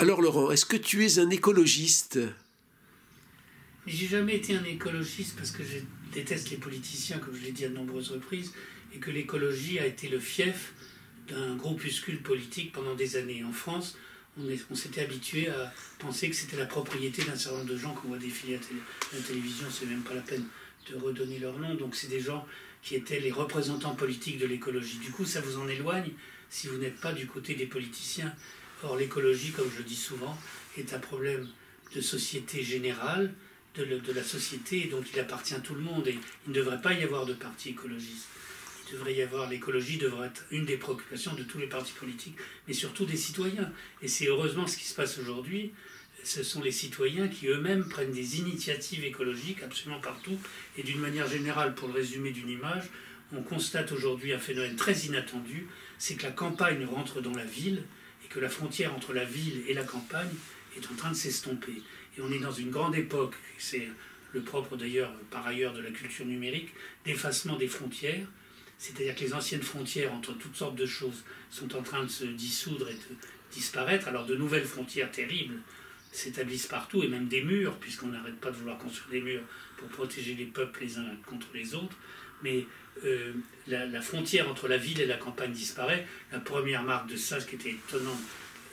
Alors Laurent, est-ce que tu es un écologiste? J'ai jamais été un écologiste parce que je déteste les politiciens, comme je l'ai dit à de nombreuses reprises, et que l'écologie a été le fief d'un groupuscule politique pendant des années. En France, on s'était habitué à penser que c'était la propriété d'un certain nombre de gens qu'on voit défiler à la télévision, c'est même pas la peine de redonner leur nom. Donc c'est des gens qui étaient les représentants politiques de l'écologie. Du coup, ça vous en éloigne si vous n'êtes pas du côté des politiciens. Or, l'écologie, comme je dis souvent, est un problème de société générale, de la société, et donc il appartient à tout le monde. Et il ne devrait pas y avoir de parti écologiste. Il devrait y avoir, l'écologie devrait être une des préoccupations de tous les partis politiques, mais surtout des citoyens. Et c'est heureusement ce qui se passe aujourd'hui. Ce sont les citoyens qui eux-mêmes prennent des initiatives écologiques absolument partout. Et d'une manière générale, pour le résumer d'une image, on constate aujourd'hui un phénomène très inattendu, c'est que la campagne rentre dans la ville et que la frontière entre la ville et la campagne est en train de s'estomper. Et on est dans une grande époque, c'est le propre d'ailleurs, par ailleurs, de la culture numérique, d'effacement des frontières. C'est-à-dire que les anciennes frontières entre toutes sortes de choses sont en train de se dissoudre et de disparaître. Alors de nouvelles frontières terribles s'établissent partout, et même des murs, puisqu'on n'arrête pas de vouloir construire des murs pour protéger les peuples les uns contre les autres. Mais la frontière entre la ville et la campagne disparaît. La première marque de ça, ce qui était étonnant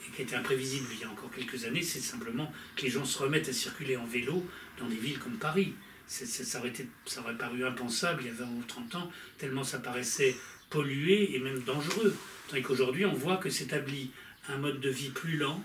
et qui était imprévisible il y a encore quelques années, c'est simplement que les gens se remettent à circuler en vélo dans des villes comme Paris. Ça aurait paru impensable il y a 20 ou 30 ans, tellement ça paraissait pollué et même dangereux. Tandis qu'aujourd'hui, on voit que s'établit un mode de vie plus lent,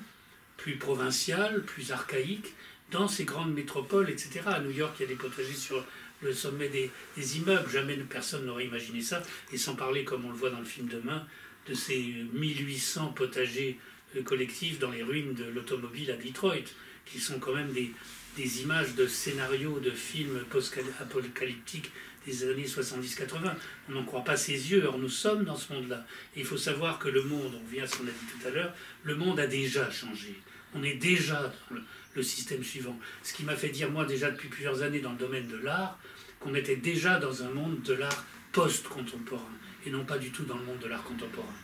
plus provincial, plus archaïque, dans ces grandes métropoles, etc. À New York, il y a des potagers sur le sommet des immeubles. Jamais personne n'aurait imaginé ça. Et sans parler, comme on le voit dans le film Demain, de ces 1800 potagers collectifs dans les ruines de l'automobile à Detroit, qui sont quand même des images de scénarios de films post-apocalyptiques des années 70-80. On n'en croit pas ses yeux. Or, nous sommes dans ce monde-là. Et il faut savoir que le monde, on revient à ce qu'on a dit tout à l'heure, le monde a déjà changé. On est déjà dans le système suivant. Ce qui m'a fait dire, moi, déjà depuis plusieurs années dans le domaine de l'art, qu'on était déjà dans un monde de l'art post-contemporain, et non pas du tout dans le monde de l'art contemporain.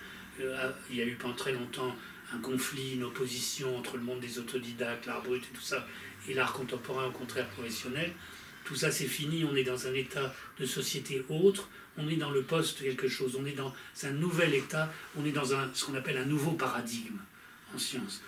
Il y a eu pendant très longtemps un conflit, une opposition entre le monde des autodidactes, l'art brut et tout ça, et l'art contemporain, au contraire, professionnel. Tout ça, c'est fini. On est dans un état de société autre. On est dans le post quelque chose. On est dans un nouvel état. On est dans ce qu'on appelle un nouveau paradigme en sciences,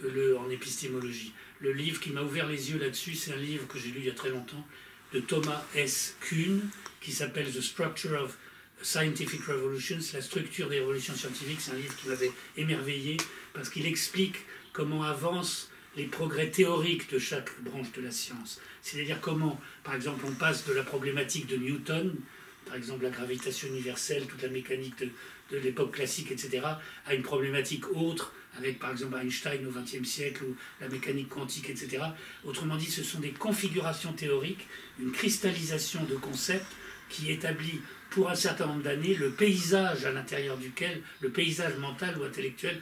en épistémologie. Le livre qui m'a ouvert les yeux là-dessus, c'est un livre que j'ai lu il y a très longtemps, de Thomas S. Kuhn, qui s'appelle The Structure of Scientific Revolutions, la structure des révolutions scientifiques. C'est un livre qui m'avait émerveillé parce qu'il explique comment avancent les progrès théoriques de chaque branche de la science. C'est-à-dire comment, par exemple, on passe de la problématique de Newton, par exemple la gravitation universelle, toute la mécanique de l'époque classique, etc., à une problématique autre, avec par exemple Einstein au XXe siècle, ou la mécanique quantique, etc. Autrement dit, ce sont des configurations théoriques, une cristallisation de concepts qui établit pour un certain nombre d'années le paysage à l'intérieur duquel, le paysage mental ou intellectuel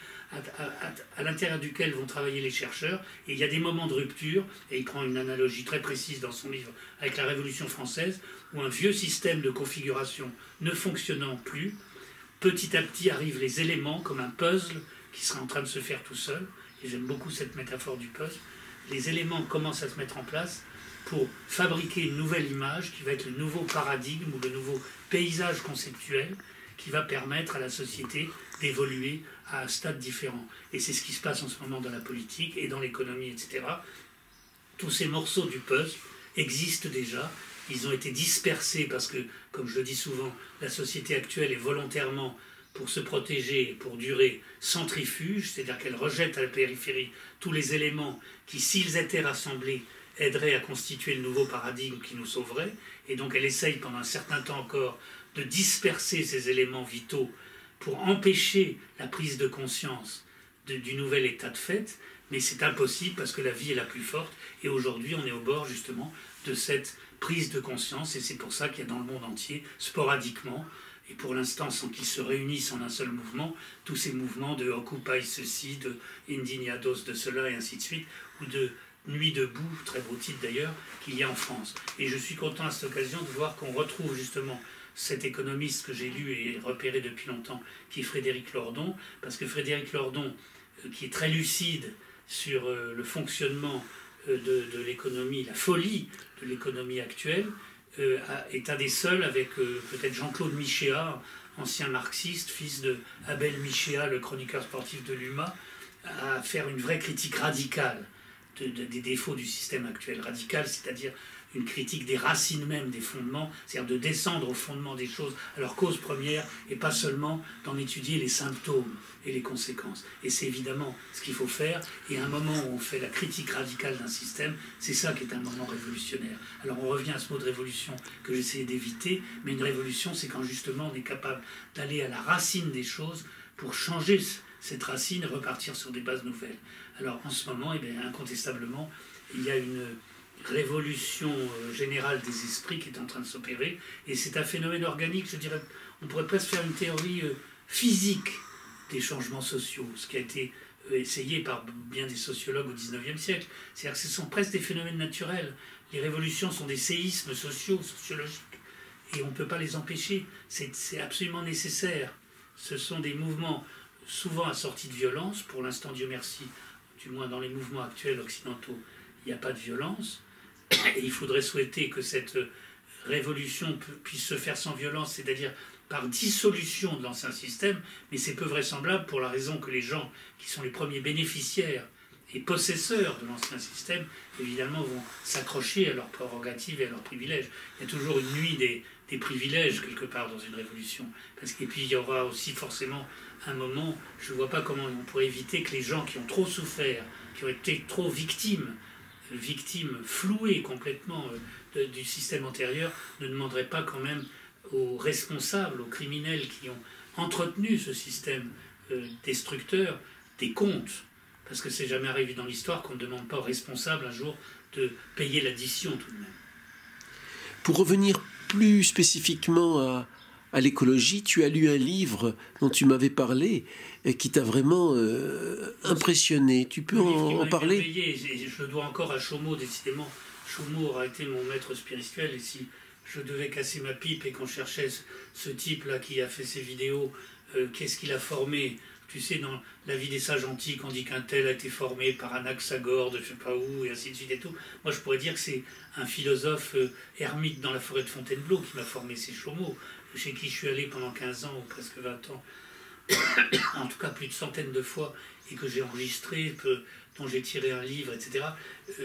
à l'intérieur duquel vont travailler les chercheurs. Et il y a des moments de rupture, et il prend une analogie très précise dans son livre avec la Révolution française, où un vieux système de configuration ne fonctionnant plus, petit à petit arrivent les éléments comme un puzzle qui sera en train de se faire tout seul, et j'aime beaucoup cette métaphore du puzzle. Les éléments commencent à se mettre en place pour fabriquer une nouvelle image qui va être le nouveau paradigme ou le nouveau paysage conceptuel qui va permettre à la société d'évoluer à un stade différent. Et c'est ce qui se passe en ce moment dans la politique et dans l'économie, etc. Tous ces morceaux du puzzle existent déjà. Ils ont été dispersés parce que, comme je le dis souvent, la société actuelle est volontairement, pour se protéger, pour durer, centrifuge, c'est-à-dire qu'elle rejette à la périphérie tous les éléments qui, s'ils étaient rassemblés, aideraient à constituer le nouveau paradigme qui nous sauverait. Et donc elle essaye pendant un certain temps encore de disperser ces éléments vitaux pour empêcher la prise de conscience du nouvel état de fait. Mais c'est impossible parce que la vie est la plus forte. Et aujourd'hui, on est au bord justement de cette prise de conscience. Et c'est pour ça qu'il y a dans le monde entier, sporadiquement, et pour l'instant sans qu'ils se réunissent en un seul mouvement, tous ces mouvements de Occupy ceci, de Indignados de cela, et ainsi de suite, ou de Nuit debout, très beau titre d'ailleurs, qu'il y a en France. Et je suis content à cette occasion de voir qu'on retrouve justement cet économiste que j'ai lu et repéré depuis longtemps, qui est Frédéric Lordon, parce que Frédéric Lordon, qui est très lucide sur le fonctionnement de l'économie, la folie de l'économie actuelle, est un des seuls, avec peut-être Jean-Claude Michéa, ancien marxiste, fils de Abel Michéa, le chroniqueur sportif de l'UMA, à faire une vraie critique radicale des défauts du système actuel. Radical, c'est-à-dire une critique des racines même des fondements, c'est-à-dire de descendre au fondement des choses, à leur cause première, et pas seulement d'en étudier les symptômes et les conséquences. Et c'est évidemment ce qu'il faut faire, et à un moment où on fait la critique radicale d'un système, c'est ça qui est un moment révolutionnaire. Alors on revient à ce mot de révolution que j'essayais d'éviter, mais une révolution, c'est quand justement on est capable d'aller à la racine des choses pour changer cette racine et repartir sur des bases nouvelles. Alors en ce moment, eh bien, incontestablement, il y a une révolution générale des esprits qui est en train de s'opérer, et c'est un phénomène organique, je dirais, on pourrait presque faire une théorie physique des changements sociaux, ce qui a été essayé par bien des sociologues au XIXe siècle. C'est-à-dire que ce sont presque des phénomènes naturels. Les révolutions sont des séismes sociaux, sociologiques, et on ne peut pas les empêcher. C'est absolument nécessaire. Ce sont des mouvements souvent assortis de violence. Pour l'instant, Dieu merci, du moins dans les mouvements actuels occidentaux, il n'y a pas de violence. Et il faudrait souhaiter que cette révolution puisse se faire sans violence, c'est-à-dire par dissolution de l'ancien système, mais c'est peu vraisemblable pour la raison que les gens qui sont les premiers bénéficiaires et possesseurs de l'ancien système, évidemment, vont s'accrocher à leurs prérogatives et à leurs privilèges. Il y a toujours une nuit des privilèges, quelque part, dans une révolution. Et puis, il y aura aussi forcément un moment, je ne vois pas comment on pourrait éviter que les gens qui ont trop souffert, qui ont été trop victimes flouées complètement du système antérieur, ne demanderaient pas quand même aux responsables, aux criminels qui ont entretenu ce système destructeur, des comptes. Parce que c'est jamais arrivé dans l'histoire qu'on ne demande pas aux responsables un jour de payer l'addition tout de même. Pour revenir plus spécifiquement à l'écologie, tu as lu un livre dont tu m'avais parlé et qui t'a vraiment impressionné. Tu peux en parler ? Je le dois encore à Chomeau, décidément. Chomeau aura été mon maître spirituel, et si je devais casser ma pipe et qu'on cherchait ce type-là qui a fait ces vidéos, qu'est-ce qu'il a formé ? Tu sais, dans la vie des sages antiques, on dit qu'un tel a été formé par Anaxagore de je ne sais pas où, et ainsi de suite et tout. Moi, je pourrais dire que c'est un philosophe ermite dans la forêt de Fontainebleau qui m'a formé. C'est Chomeau, chez qui je suis allé pendant 15 ans, ou presque 20 ans, en tout cas plus de centaines de fois, et que j'ai enregistré, dont j'ai tiré un livre, etc.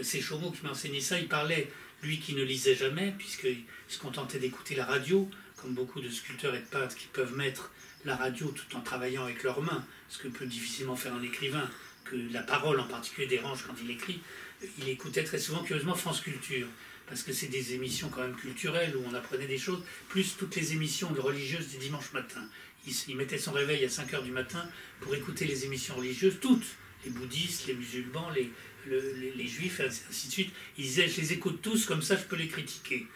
C'est Chomeau qui m'a enseigné ça. Il parlait, lui qui ne lisait jamais, puisqu'il se contentait d'écouter la radio, comme beaucoup de sculpteurs et de peintres qui peuvent mettre la radio tout en travaillant avec leurs mains, ce que peut difficilement faire un écrivain, que la parole en particulier dérange quand il écrit. Il écoutait très souvent, curieusement, France Culture, parce que c'est des émissions quand même culturelles où on apprenait des choses, plus toutes les émissions religieuses du dimanche matin. Il mettait son réveil à 5 h du matin pour écouter les émissions religieuses, toutes, les bouddhistes, les musulmans, les juifs, et ainsi de suite. Il disait, je les écoute tous, comme ça je peux les critiquer.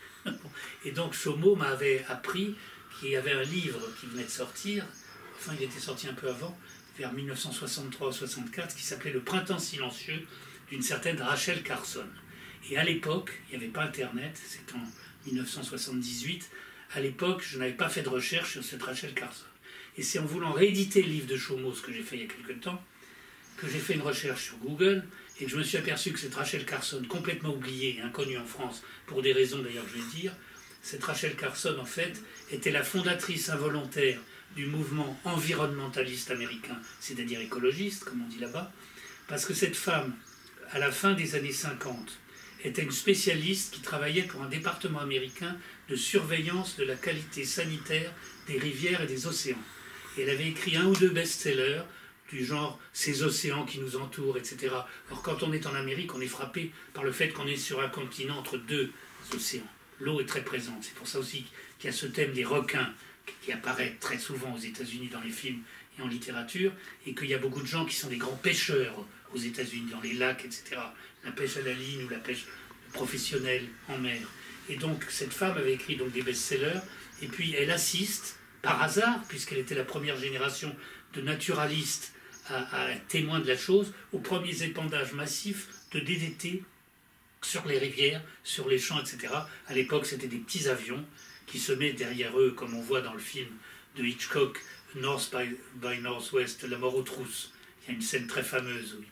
Et donc Chomeau m'avait appris qu'il y avait un livre qui venait de sortir, enfin il était sorti un peu avant, vers 1963 ou 64, qui s'appelait Le Printemps silencieux, d'une certaine Rachel Carson. Et à l'époque, il n'y avait pas Internet, c'est en 1978, à l'époque, je n'avais pas fait de recherche sur cette Rachel Carson. Et c'est en voulant rééditer le livre de Chomeau, ce que j'ai fait il y a quelque temps, que j'ai fait une recherche sur Google, et que je me suis aperçu que cette Rachel Carson, complètement oubliée et inconnue en France, pour des raisons d'ailleurs je vais dire, cette Rachel Carson, en fait, était la fondatrice involontaire du mouvement environnementaliste américain, c'est-à-dire écologiste, comme on dit là-bas, parce que cette femme, à la fin des années 50, était une spécialiste qui travaillait pour un département américain de surveillance de la qualité sanitaire des rivières et des océans. Et elle avait écrit 1 ou 2 best-sellers du genre « Ces océans qui nous entourent », etc. Or, quand on est en Amérique, on est frappé par le fait qu'on est sur un continent entre 2 océans. L'eau est très présente. C'est pour ça aussi qu'il y a ce thème des requins qui apparaît très souvent aux États-Unis dans les films et en littérature, et qu'il y a beaucoup de gens qui sont des grands pêcheurs aux États-Unis, dans les lacs, etc. La pêche à la ligne ou la pêche professionnelle en mer. Et donc, cette femme avait écrit donc des best-sellers, et puis elle assiste, par hasard, puisqu'elle était la première génération de naturalistes à témoins de la chose, aux premiers épandages massifs de DDT sur les rivières, sur les champs, etc. À l'époque, c'était des petits avions qui se mettent derrière eux, comme on voit dans le film de Hitchcock, North by Northwest, La mort aux trousses. Il Il y a une scène très fameuse où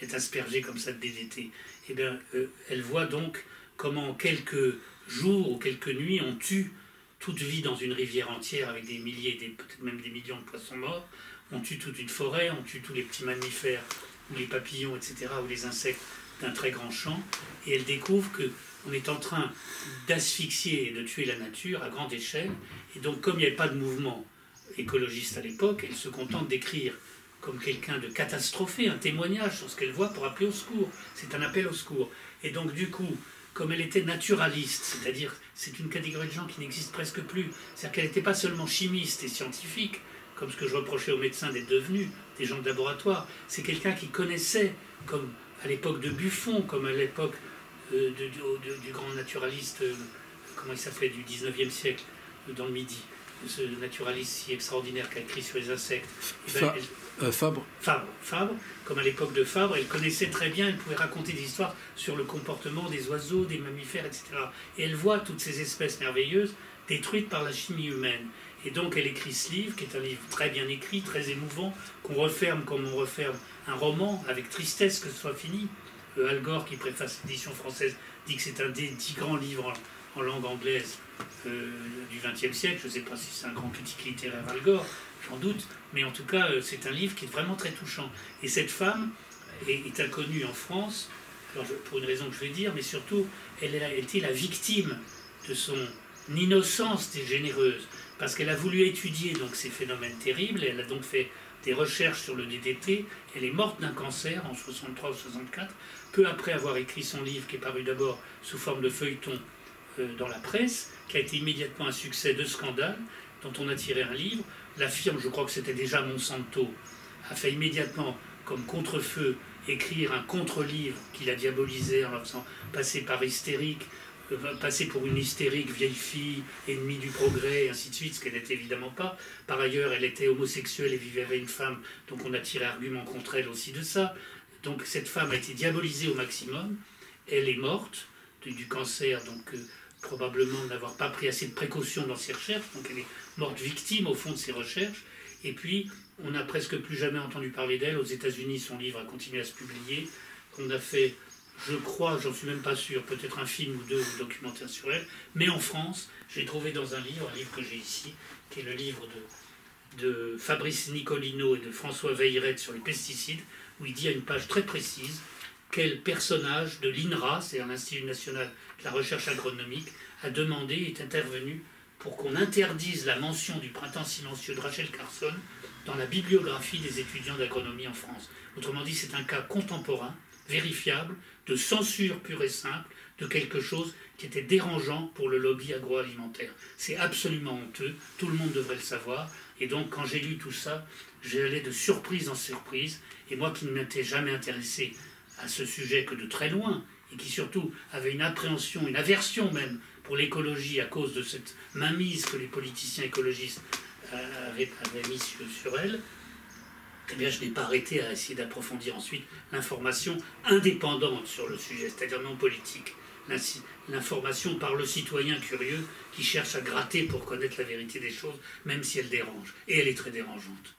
il est aspergé comme ça de DDT. Eh bien, elle voit donc comment en quelques jours ou quelques nuits on tue toute vie dans une rivière entière avec des milliers, peut-être même des millions de poissons morts. On tue toute une forêt, on tue tous les petits mammifères, ou les papillons, etc., ou les insectes d'un très grand champ. Et elle découvre qu'on est en train d'asphyxier et de tuer la nature à grande échelle. Et donc, comme il n'y avait pas de mouvement écologiste à l'époque, elle se contente d'écrire comme quelqu'un de catastrophé, un témoignage sur ce qu'elle voit pour appeler au secours. C'est un appel au secours. Et donc, du coup, comme elle était naturaliste, c'est-à-dire c'est une catégorie de gens qui n'existe presque plus, c'est-à-dire qu'elle n'était pas seulement chimiste et scientifique, comme ce que je reprochais aux médecins d'être devenus, des gens de laboratoire, c'est quelqu'un qui connaissait, comme à l'époque de Buffon, comme à l'époque du grand naturaliste, comment il s'appelait, du 19e siècle, dans le Midi, ce naturaliste si extraordinaire qui a écrit sur les insectes. Fabre. Fabre, comme à l'époque de Fabre, elle connaissait très bien, elle pouvait raconter des histoires sur le comportement des oiseaux, des mammifères, etc. Et elle voit toutes ces espèces merveilleuses détruites par la chimie humaine. Et donc elle écrit ce livre, qui est un livre très bien écrit, très émouvant, qu'on referme comme on referme un roman, avec tristesse que ce soit fini. Al Gore, qui préface l'édition française, dit que c'est un des 10 grands livres en langue anglaise du XXe siècle. Je ne sais pas si c'est un grand critique littéraire, Al Gore, j'en doute, mais en tout cas, c'est un livre qui est vraiment très touchant. Et cette femme est inconnue en France, alors pour une raison que je vais dire, mais surtout, elle était la victime de son innocence généreuse, parce qu'elle a voulu étudier donc ces phénomènes terribles, et elle a donc fait des recherches sur le DDT. Elle est morte d'un cancer en 63 ou 64, peu après avoir écrit son livre, qui est paru d'abord sous forme de feuilleton dans la presse, qui a été immédiatement un succès de scandale, dont on a tiré un livre. La firme, je crois que c'était déjà Monsanto, a fait immédiatement, comme contre-feu, écrire un contre-livre qu'il a diabolisé en la faisant passer par hystérique, passer pour une hystérique vieille fille, ennemie du progrès, et ainsi de suite, ce qu'elle n'était évidemment pas. Par ailleurs, elle était homosexuelle et vivait avec une femme, donc on a tiré argument contre elle aussi de ça. Donc cette femme a été diabolisée au maximum. Elle est morte du cancer, donc probablement n'avoir pas pris assez de précautions dans ses recherches, donc elle est morte victime au fond de ses recherches. Et puis, on n'a presque plus jamais entendu parler d'elle. Aux États-Unis, son livre a continué à se publier. On a fait, je crois, j'en suis même pas sûr, peut-être un film ou deux ou documentaire sur elle. Mais en France, j'ai trouvé dans un livre que j'ai ici, qui est le livre de Fabrice Nicolino et de François Veilleret sur les pesticides, où il dit à une page très précise quel personnage de l'INRA, c'est l'Institut national de la recherche agronomique, a demandé et est intervenu pour qu'on interdise la mention du printemps silencieux de Rachel Carson dans la bibliographie des étudiants d'agronomie en France. Autrement dit, c'est un cas contemporain, vérifiable, de censure pure et simple, de quelque chose qui était dérangeant pour le lobby agroalimentaire. C'est absolument honteux, tout le monde devrait le savoir, et donc quand j'ai lu tout ça, j'ai allé de surprise en surprise, et moi qui ne m'étais jamais intéressé à ce sujet que de très loin, et qui surtout avait une appréhension, une aversion même pour l'écologie à cause de cette mainmise que les politiciens écologistes avaient mise sur elle, eh bien je n'ai pas arrêté à essayer d'approfondir ensuite l'information indépendante sur le sujet, c'est-à-dire non politique, l'information par le citoyen curieux qui cherche à gratter pour connaître la vérité des choses, même si elle dérange, et elle est très dérangeante.